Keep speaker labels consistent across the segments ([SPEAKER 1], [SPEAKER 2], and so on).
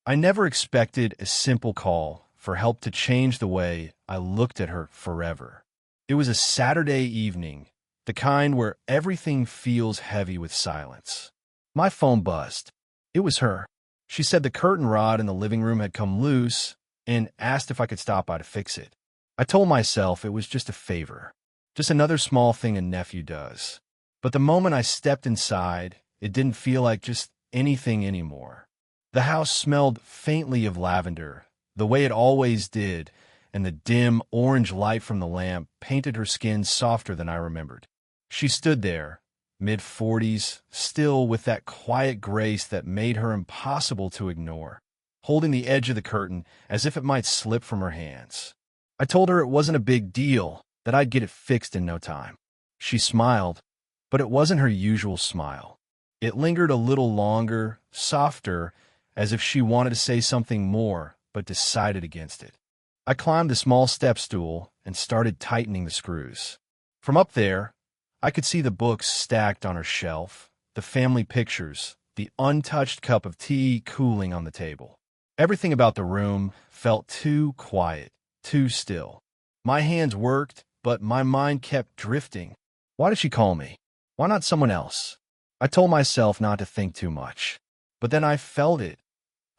[SPEAKER 1] I never expected a simple call for help to change the way I looked at her forever. It was a Saturday evening, the kind where everything feels heavy with silence. My phone buzzed. It was her. She said the curtain rod in the living room had come loose and asked if I could stop by to fix it. I told myself it was just a favor, just another small thing a nephew does. But the moment I stepped inside, it didn't feel like just anything anymore. The house smelled faintly of lavender, the way it always did, and the dim orange light from the lamp painted her skin softer than I remembered. She stood there, mid-40s, still with that quiet grace that made her impossible to ignore, holding the edge of the curtain as if it might slip from her hands. I told her it wasn't a big deal, that I'd get it fixed in no time. She smiled, but it wasn't her usual smile. It lingered a little longer, softer, as if she wanted to say something more, but decided against it. I climbed the small step stool and started tightening the screws. From up there, I could see the books stacked on her shelf, the family pictures, the untouched cup of tea cooling on the table. Everything about the room felt too quiet, too still. My hands worked, but my mind kept drifting. Why did she call me? Why not someone else? I told myself not to think too much. But then I felt it,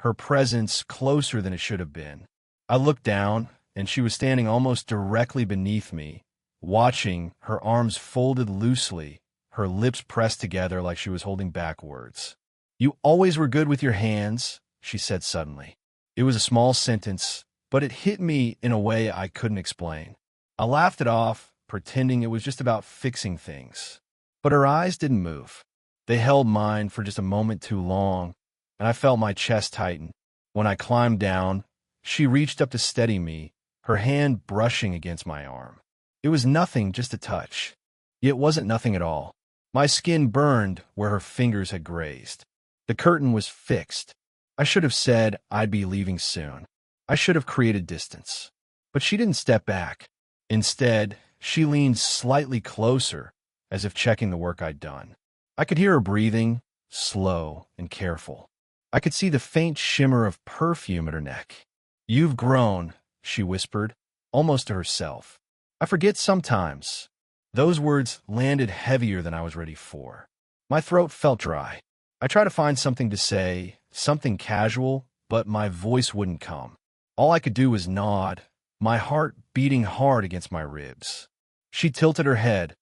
[SPEAKER 1] her presence closer than it should have been. I looked down, and she was standing almost directly beneath me, watching, her arms folded loosely, her lips pressed together like she was holding back words. "You always were good with your hands," she said suddenly. It was a small sentence, but it hit me in a way I couldn't explain. I laughed it off, pretending it was just about fixing things. But her eyes didn't move. They held mine for just a moment too long, and I felt my chest tighten. When I climbed down, she reached up to steady me, her hand brushing against my arm. It was nothing, just a touch. It wasn't nothing at all. My skin burned where her fingers had grazed. The curtain was fixed. I should have said I'd be leaving soon. I should have created distance. But she didn't step back. Instead, she leaned slightly closer, as if checking the work I'd done. I could hear her breathing, slow and careful. I could see the faint shimmer of perfume at her neck. "You've grown," she whispered, almost to herself. I forget sometimes. Those words landed heavier than I was ready for. My throat felt dry. I tried to find something to say, something casual, but my voice wouldn't come. All I could do was nod, my heart beating hard against my ribs. She tilted her head,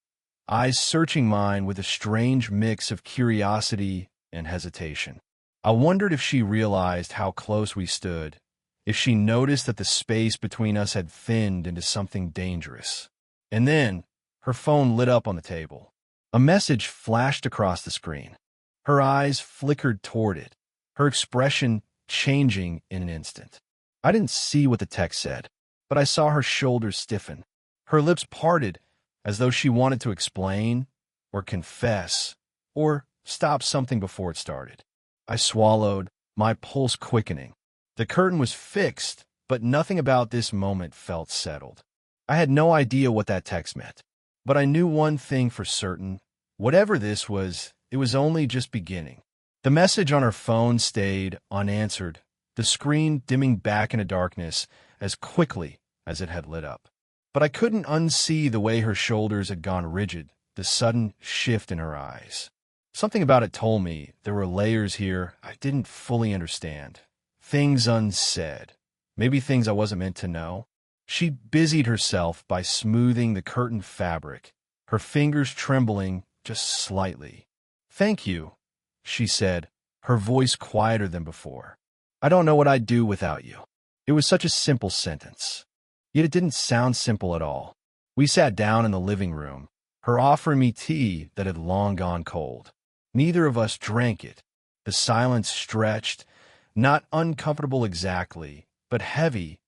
[SPEAKER 1] eyes searching mine with a strange mix of curiosity and hesitation. I wondered if she realized how close we stood, if she noticed that the space between us had thinned into something dangerous. And then, her phone lit up on the table. A message flashed across the screen. Her eyes flickered toward it, her expression changing in an instant. I didn't see what the text said, but I saw her shoulders stiffen. Her lips parted as though she wanted to explain, or confess, or stop something before it started. I swallowed, my pulse quickening. The curtain was fixed, but nothing about this moment felt settled. I had no idea what that text meant, but I knew one thing for certain. Whatever this was, it was only just beginning. The message on her phone stayed unanswered, the screen dimming back into darkness as quickly as it had lit up. But I couldn't unsee the way her shoulders had gone rigid, the sudden shift in her eyes. Something about it told me there were layers here I didn't fully understand. Things unsaid. Maybe things I wasn't meant to know. She busied herself by smoothing the curtain fabric, her fingers trembling just slightly. "Thank you," she said, her voice quieter than before. "I don't know what I'd do without you." It was such a simple sentence. Yet it didn't sound simple at all. We sat down in the living room, her offering me tea that had long gone cold. Neither of us drank it. The silence stretched, not uncomfortable exactly, but heavy,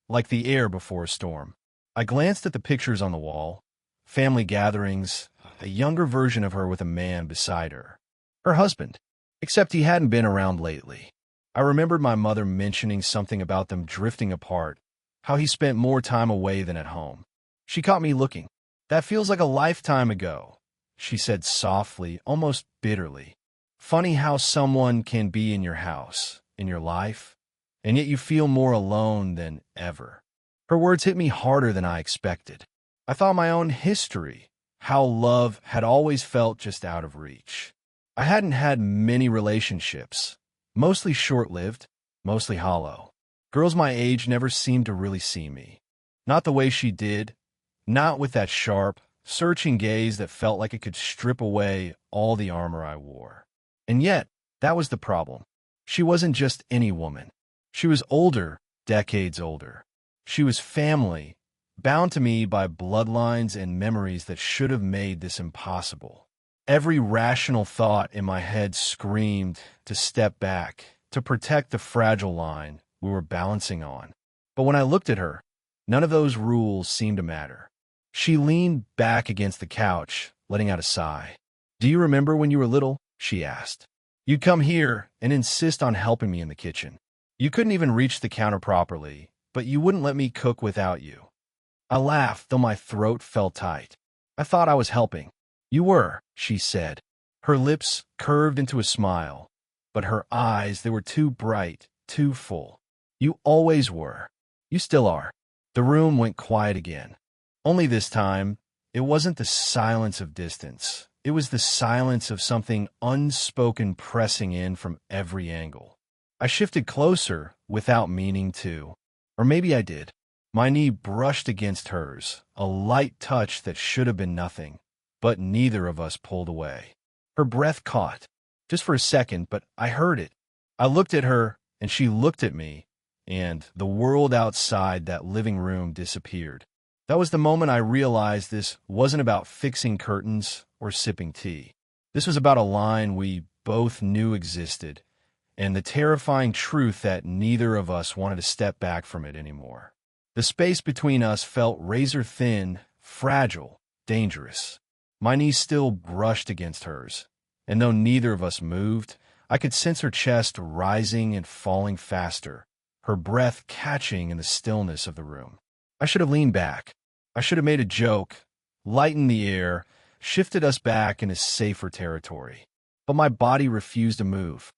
[SPEAKER 1] like the air before a storm. I glanced at the pictures on the wall, family gatherings, a younger version of her with a man beside her. Her husband, except he hadn't been around lately. I remembered my mother mentioning something about them drifting apart, how he spent more time away than at home. She caught me looking. "That feels like a lifetime ago," she said softly, almost bitterly. "Funny how someone can be in your house, in your life, and yet you feel more alone than ever. Her words hit me harder than I expected. I thought my own history, how love had always felt just out of reach. I hadn't had many relationships, mostly short-lived, mostly hollow. Girls my age never seemed to really see me. Not the way she did, not with that sharp, searching gaze that felt like it could strip away all the armor I wore. And yet, that was the problem. She wasn't just any woman. She was older, decades older. She was family, bound to me by bloodlines and memories that should have made this impossible. Every rational thought in my head screamed to step back, to protect the fragile line we were balancing on. But when I looked at her, none of those rules seemed to matter. She leaned back against the couch, letting out a sigh. "Do you remember when you were little?" she asked. "You'd come here and insist on helping me in the kitchen. You couldn't even reach the counter properly, but you wouldn't let me cook without you." I laughed, though my throat felt tight. "I thought I was helping." "You were," she said. Her lips curved into a smile, but her eyes, they were too bright, too full. "You always were. You still are." The room went quiet again. Only this time, it wasn't the silence of distance. It was the silence of something unspoken pressing in from every angle. I shifted closer without meaning to. Or maybe I did. My knee brushed against hers, a light touch that should have been nothing, but neither of us pulled away. Her breath caught, just for a second, but I heard it. I looked at her, and she looked at me, and the world outside that living room disappeared. That was the moment I realized this wasn't about fixing curtains or sipping tea. This was about a line we both knew existed, and the terrifying truth that neither of us wanted to step back from it anymore. The space between us felt razor thin, fragile, dangerous. My knees still brushed against hers, and though neither of us moved, I could sense her chest rising and falling faster, her breath catching in the stillness of the room. I should have leaned back. I should have made a joke, lightened the air, shifted us back into safer territory. But my body refused to move.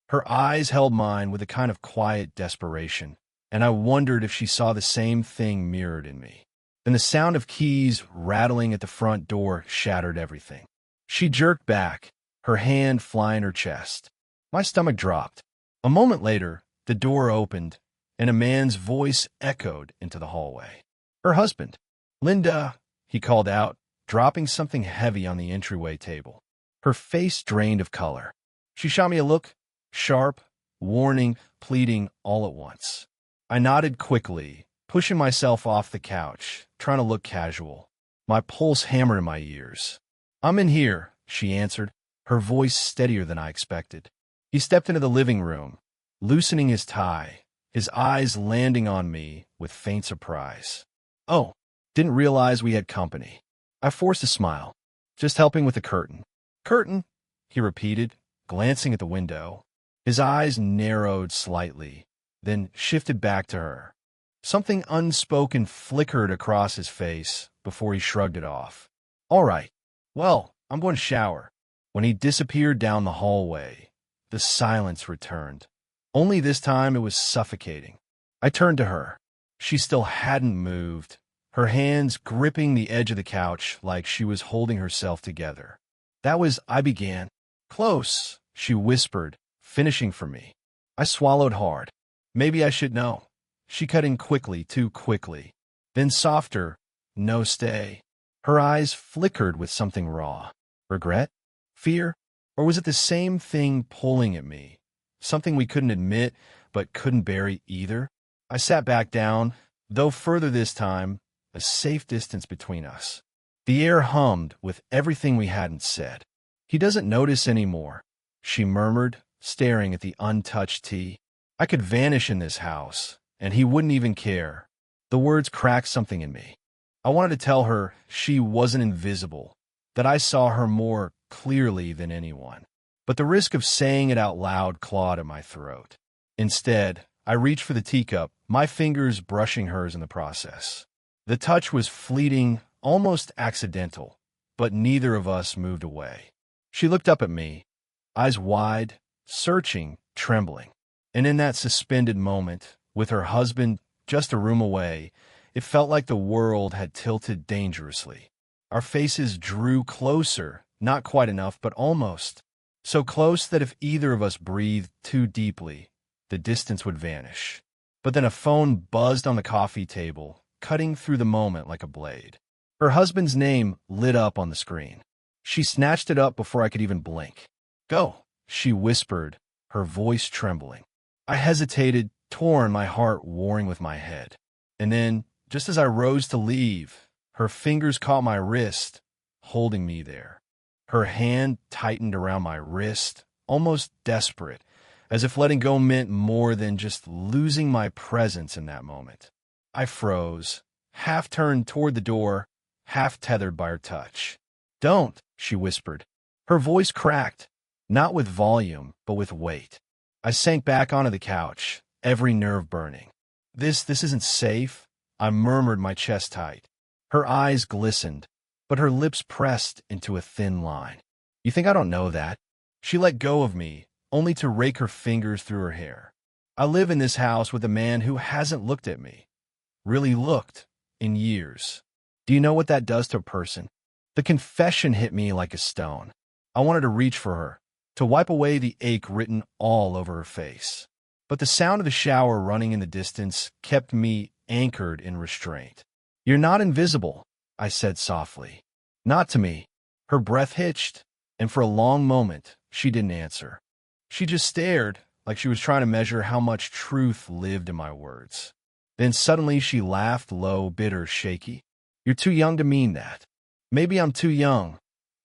[SPEAKER 1] Her eyes held mine with a kind of quiet desperation, and I wondered if she saw the same thing mirrored in me. Then the sound of keys rattling at the front door shattered everything. She jerked back, her hand flying her chest. My stomach dropped. A moment later, the door opened, and a man's voice echoed into the hallway. Her husband. "Linda," he called out, dropping something heavy on the entryway table. Her face drained of color. She shot me a look, sharp, warning, pleading, all at once. I nodded quickly, pushing myself off the couch, trying to look casual. My pulse hammered in my ears. "I'm in here," she answered, her voice steadier than I expected. He stepped into the living room, loosening his tie, his eyes landing on me with faint surprise. "Oh, didn't realize we had company." I forced a smile. "Just helping with the curtain." "Curtain?" he repeated, glancing at the window. His eyes narrowed slightly, then shifted back to her. Something unspoken flickered across his face before he shrugged it off. "All right. Well, I'm going to shower." When he disappeared down the hallway, the silence returned. Only this time it was suffocating. I turned to her. She still hadn't moved, her hands gripping the edge of the couch like she was holding herself together. I began. "Close," she whispered, finishing for me. I swallowed hard. "Maybe I should know." She cut in quickly, too quickly. Then softer, "No, stay." Her eyes flickered with something raw. Regret? Fear? Or was it the same thing pulling at me? Something we couldn't admit, but couldn't bury either? I sat back down, though further this time, a safe distance between us. The air hummed with everything we hadn't said. "He doesn't notice anymore," she murmured, staring at the untouched tea. "I could vanish in this house, and he wouldn't even care." The words cracked something in me. I wanted to tell her she wasn't invisible, that I saw her more clearly than anyone. But the risk of saying it out loud clawed at my throat. Instead, I reached for the teacup, my fingers brushing hers in the process. The touch was fleeting, almost accidental, but neither of us moved away. She looked up at me, eyes wide, searching, trembling. And in that suspended moment, with her husband just a room away, it felt like the world had tilted dangerously. Our faces drew closer, not quite enough, but almost. So close that if either of us breathed too deeply, the distance would vanish. But then a phone buzzed on the coffee table, cutting through the moment like a blade. Her husband's name lit up on the screen. She snatched it up before I could even blink. "Go," she whispered, her voice trembling. I hesitated, torn, my heart warring with my head. And then, just as I rose to leave, her fingers caught my wrist, holding me there. Her hand tightened around my wrist, almost desperate, as if letting go meant more than just losing my presence in that moment. I froze, half turned toward the door, half tethered by her touch. "Don't," she whispered. Her voice cracked, not with volume, but with weight. I sank back onto the couch, every nerve burning. This isn't safe," I murmured, my chest tight. Her eyes glistened, but her lips pressed into a thin line. "You think I don't know that?" She let go of me, only to rake her fingers through her hair. "I live in this house with a man who hasn't looked at me, really looked, in years. Do you know what that does to a person?" The confession hit me like a stone. I wanted to reach for her, to wipe away the ache written all over her face. But the sound of the shower running in the distance kept me anchored in restraint. "You're not invisible," I said softly. "Not to me." Her breath hitched, and for a long moment, she didn't answer. She just stared, like she was trying to measure how much truth lived in my words. Then suddenly she laughed low, bitter, shaky. "You're too young to mean that." "Maybe I'm too young,"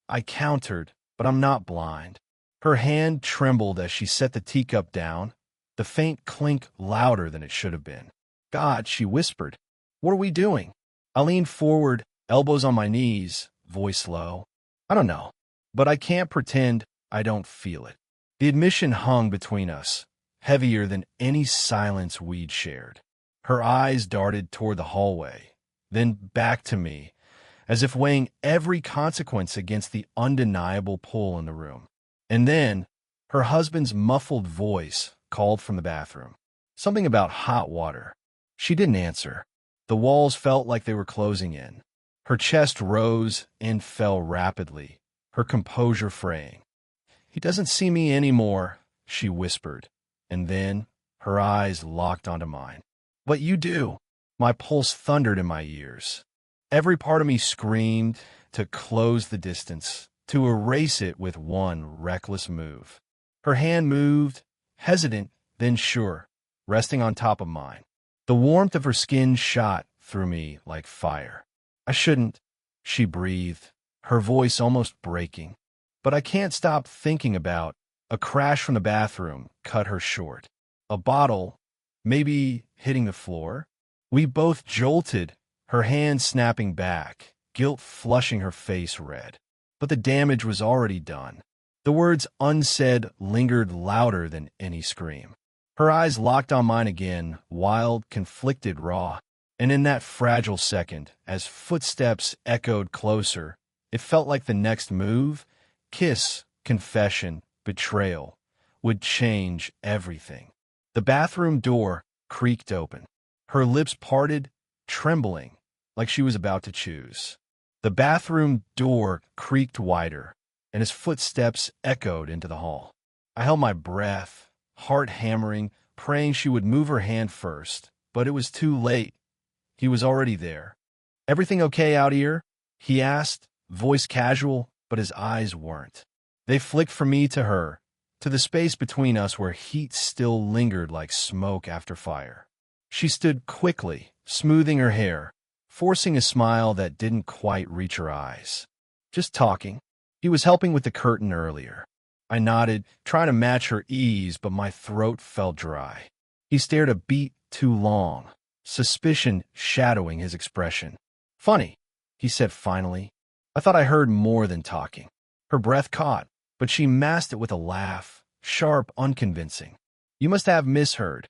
[SPEAKER 1] I countered, "but I'm not blind." Her hand trembled as she set the teacup down, the faint clink louder than it should have been. "God," she whispered, "what are we doing?" I leaned forward, elbows on my knees, voice low. "I don't know, but I can't pretend I don't feel it." The admission hung between us, heavier than any silence we'd shared. Her eyes darted toward the hallway, then back to me, as if weighing every consequence against the undeniable pull in the room. And then, her husband's muffled voice called from the bathroom. Something about hot water. She didn't answer. The walls felt like they were closing in. Her chest rose and fell rapidly, her composure fraying. "He doesn't see me anymore," she whispered, and then her eyes locked onto mine. "But you do." My pulse thundered in my ears. Every part of me screamed to close the distance, to erase it with one reckless move. Her hand moved, hesitant, then sure, resting on top of mine. The warmth of her skin shot through me like fire. "I shouldn't," she breathed, her voice almost breaking. But I can't stop thinking about. A crash from the bathroom cut her short. A bottle, maybe hitting the floor. We both jolted, her hand snapping back, guilt flushing her face red. But the damage was already done. The words unsaid lingered louder than any scream. Her eyes locked on mine again, wild, conflicted, raw. And in that fragile second, as footsteps echoed closer, it felt like the next move, kiss, confession, betrayal, would change everything. The bathroom door creaked open. Her lips parted, trembling, like she was about to choose. The bathroom door creaked wider, and his footsteps echoed into the hall. I held my breath, heart hammering, praying she would move her hand first, but it was too late. He was already there. "Everything okay out here?" he asked, voice casual, but his eyes weren't. They flicked from me to her, to the space between us where heat still lingered like smoke after fire. She stood quickly, smoothing her hair, forcing a smile that didn't quite reach her eyes. "Just talking." He was helping with the curtain earlier. I nodded, trying to match her ease, but my throat felt dry. He stared a beat too long, suspicion shadowing his expression. "Funny," he said finally. "I thought I heard more than talking." Her breath caught, but she masked it with a laugh, sharp, unconvincing. "You must have misheard.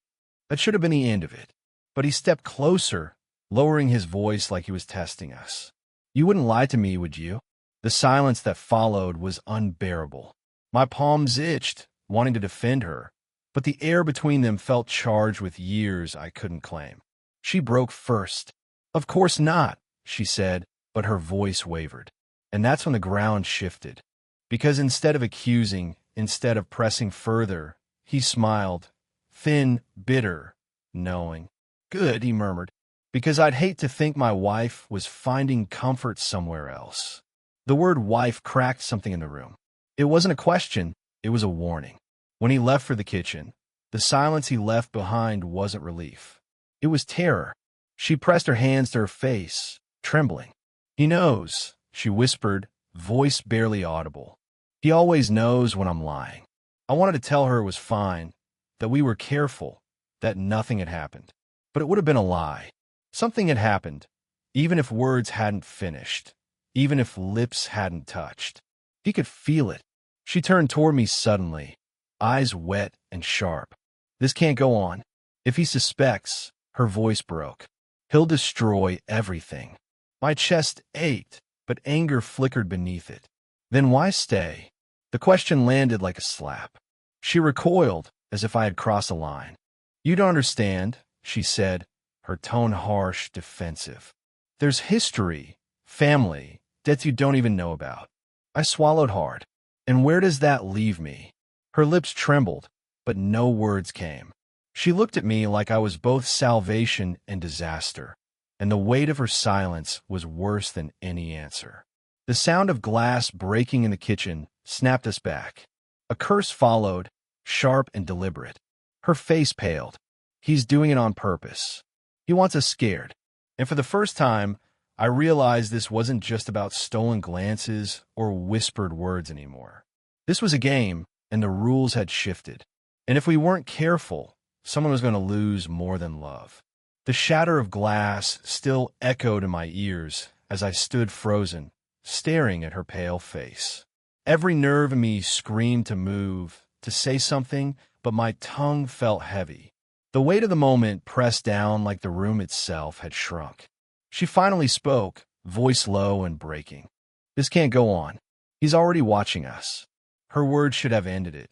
[SPEAKER 1] That should have been the end of it." But he stepped closer, lowering his voice like he was testing us. "You wouldn't lie to me, would you?" The silence that followed was unbearable. My palms itched, wanting to defend her, but the air between them felt charged with years I couldn't claim. She broke first. "Of course not," she said, but her voice wavered. And that's when the ground shifted. Because instead of accusing, instead of pressing further, he smiled, thin, bitter, knowing. "Good," he murmured, "because I'd hate to think my wife was finding comfort somewhere else." The word wife cracked something in the room. It wasn't a question, it was a warning. When he left for the kitchen, the silence he left behind wasn't relief. It was terror. She pressed her hands to her face, trembling. "He knows," she whispered, voice barely audible. "He always knows when I'm lying." I wanted to tell her it was fine, that we were careful, that nothing had happened. But it would have been a lie. Something had happened, even if words hadn't finished, even if lips hadn't touched. He could feel it. She turned toward me suddenly, eyes wet and sharp. "This can't go on. If he suspects," her voice broke, "he'll destroy everything." My chest ached, but anger flickered beneath it. Then why stay? The question landed like a slap. She recoiled, as if I had crossed a line. "You don't understand," she said, her tone harsh, defensive. "There's history, family, debts you don't even know about." I swallowed hard. "And where does that leave me?" Her lips trembled, but no words came. She looked at me like I was both salvation and disaster, and the weight of her silence was worse than any answer. The sound of glass breaking in the kitchen snapped us back. A curse followed, sharp and deliberate. Her face paled. "He's doing it on purpose. He wants us scared." And for the first time, I realized this wasn't just about stolen glances or whispered words anymore. This was a game, and the rules had shifted. And if we weren't careful, someone was going to lose more than love. The shatter of glass still echoed in my ears as I stood frozen, staring at her pale face. Every nerve in me screamed to move, to say something, but my tongue felt heavy. The weight of the moment pressed down like the room itself had shrunk. She finally spoke, voice low and breaking. "This can't go on. He's already watching us." Her words should have ended it,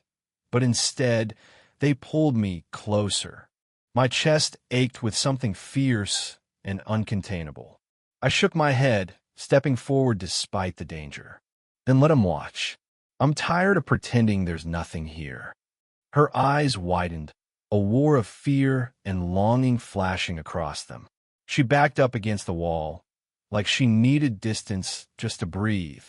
[SPEAKER 1] but instead, they pulled me closer. My chest ached with something fierce and uncontainable. I shook my head, stepping forward despite the danger. "Then let him watch. I'm tired of pretending there's nothing here." Her eyes widened, a war of fear and longing flashing across them. She backed up against the wall, like she needed distance just to breathe.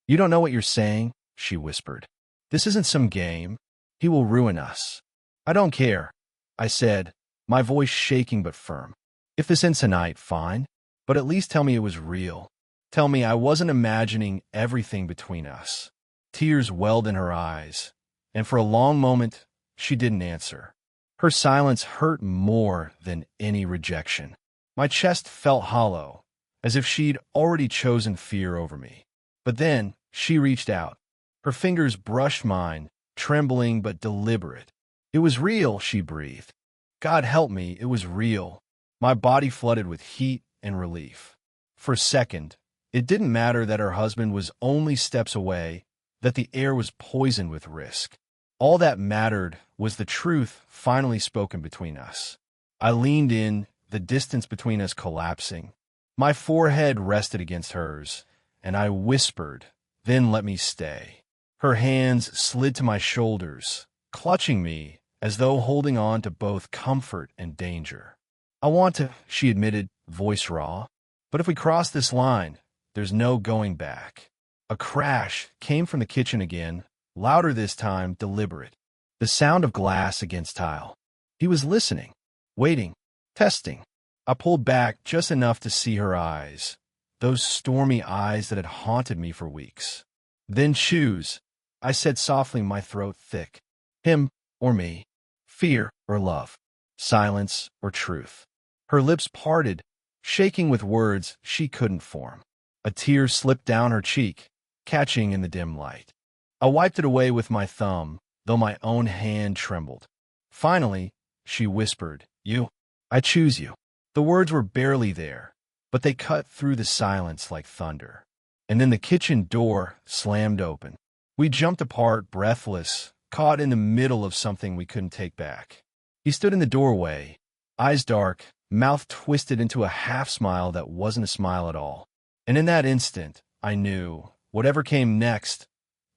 [SPEAKER 1] "You don't know what you're saying," she whispered. "This isn't some game. He will ruin us." "I don't care," I said, my voice shaking but firm. "If this ends tonight, fine, but at least tell me it was real. Tell me I wasn't imagining everything between us." Tears welled in her eyes, and for a long moment, she didn't answer. Her silence hurt more than any rejection. My chest felt hollow, as if she'd already chosen fear over me. But then, she reached out. Her fingers brushed mine, trembling but deliberate. "It was real," she breathed. "God help me, it was real." My body flooded with heat and relief. For a second, it didn't matter that her husband was only steps away, that the air was poisoned with risk. All that mattered was the truth finally spoken between us. I leaned in, the distance between us collapsing. My forehead rested against hers, and I whispered, "Then let me stay." Her hands slid to my shoulders, clutching me as though holding on to both comfort and danger. "I want to," she admitted, voice raw. "But if we cross this line, there's no going back." A crash came from the kitchen again, louder this time, deliberate. The sound of glass against tile. He was listening, waiting, testing. I pulled back just enough to see her eyes, those stormy eyes that had haunted me for weeks. "Then choose," I said softly, my throat thick. "Him or me. Fear or love. Silence or truth." Her lips parted, shaking with words she couldn't form. A tear slipped down her cheek, catching in the dim light. I wiped it away with my thumb, though my own hand trembled. Finally, she whispered, "You. I choose you." The words were barely there, but they cut through the silence like thunder. And then the kitchen door slammed open. We jumped apart, breathless, caught in the middle of something we couldn't take back. He stood in the doorway, eyes dark, mouth twisted into a half-smile that wasn't a smile at all. And in that instant, I knew, whatever came next,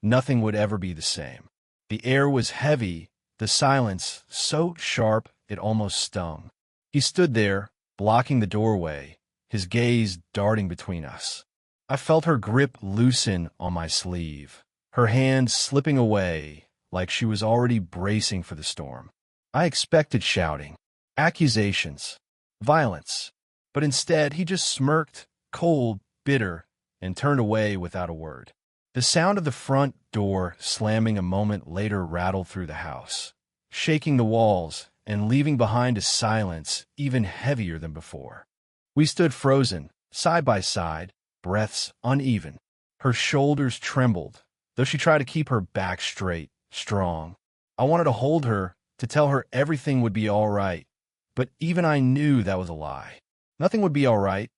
[SPEAKER 1] nothing would ever be the same. The air was heavy, the silence so sharp it almost stung. He stood there, blocking the doorway, his gaze darting between us. I felt her grip loosen on my sleeve, her hand slipping away like she was already bracing for the storm. I expected shouting, accusations, violence, but instead he just smirked, cold, bitter, and turned away without a word. The sound of the front door slamming a moment later rattled through the house, shaking the walls and leaving behind a silence even heavier than before. We stood frozen, side by side, breaths uneven. Her shoulders trembled, though she tried to keep her back straight, strong. I wanted to hold her, to tell her everything would be all right, but even I knew that was a lie. Nothing would be all right,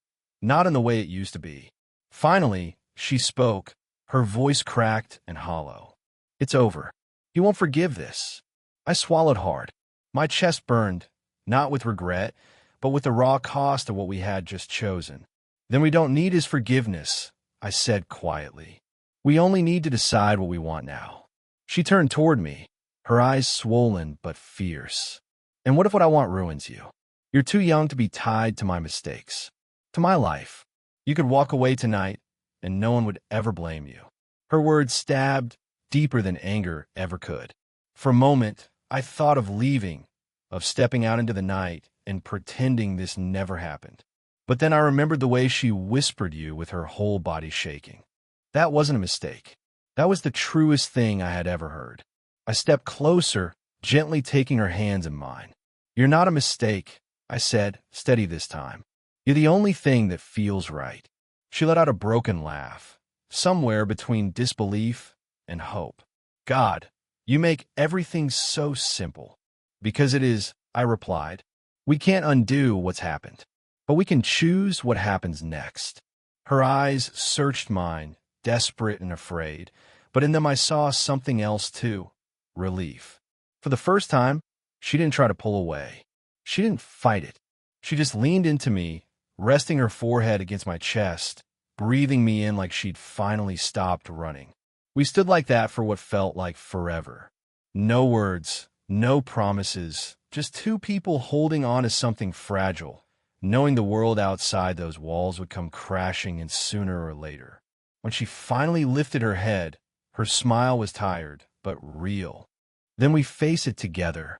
[SPEAKER 1] not in the way it used to be. Finally, she spoke, her voice cracked and hollow. "It's over. He won't forgive this." I swallowed hard. My chest burned, not with regret, but with the raw cost of what we had just chosen. "Then we don't need his forgiveness," I said quietly. "We only need to decide what we want now." She turned toward me, her eyes swollen but fierce. "And what if what I want ruins you? You're too young to be tied to my mistakes, to my life. You could walk away tonight, and no one would ever blame you." Her words stabbed deeper than anger ever could. For a moment, I thought of leaving, of stepping out into the night and pretending this never happened. But then I remembered the way she whispered you with her whole body shaking. That wasn't a mistake. That was the truest thing I had ever heard. I stepped closer, gently taking her hands in mine. "You're not a mistake," I said, steady this time. "You're the only thing that feels right." She let out a broken laugh, somewhere between disbelief and hope. "God, you make everything so simple." "Because it is," I replied. "We can't undo what's happened, but we can choose what happens next." Her eyes searched mine, desperate and afraid, but in them I saw something else too, relief. For the first time, she didn't try to pull away. She didn't fight it. She just leaned into me, resting her forehead against my chest, breathing me in like she'd finally stopped running. We stood like that for what felt like forever. No words, no promises, just two people holding on to something fragile, knowing the world outside those walls would come crashing in sooner or later. When she finally lifted her head, her smile was tired, but real. "Then we face it together."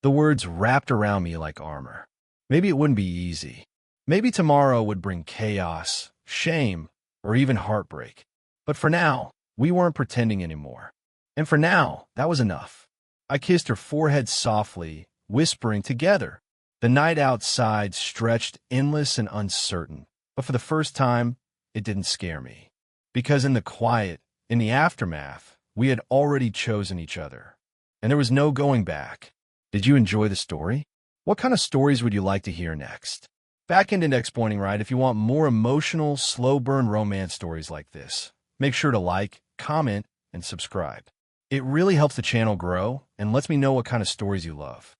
[SPEAKER 1] The words wrapped around me like armor. Maybe it wouldn't be easy. Maybe tomorrow would bring chaos, shame, or even heartbreak. But for now, we weren't pretending anymore. And for now, that was enough. I kissed her forehead softly, whispering together. The night outside stretched endless and uncertain, but for the first time, it didn't scare me. Because in the quiet, in the aftermath, we had already chosen each other. And there was no going back. Did you enjoy the story? What kind of stories would you like to hear next? Back into Next Pointing Right if you want more emotional, slow-burn romance stories like this. Make sure to like, comment, and subscribe. It really helps the channel grow and lets me know what kind of stories you love.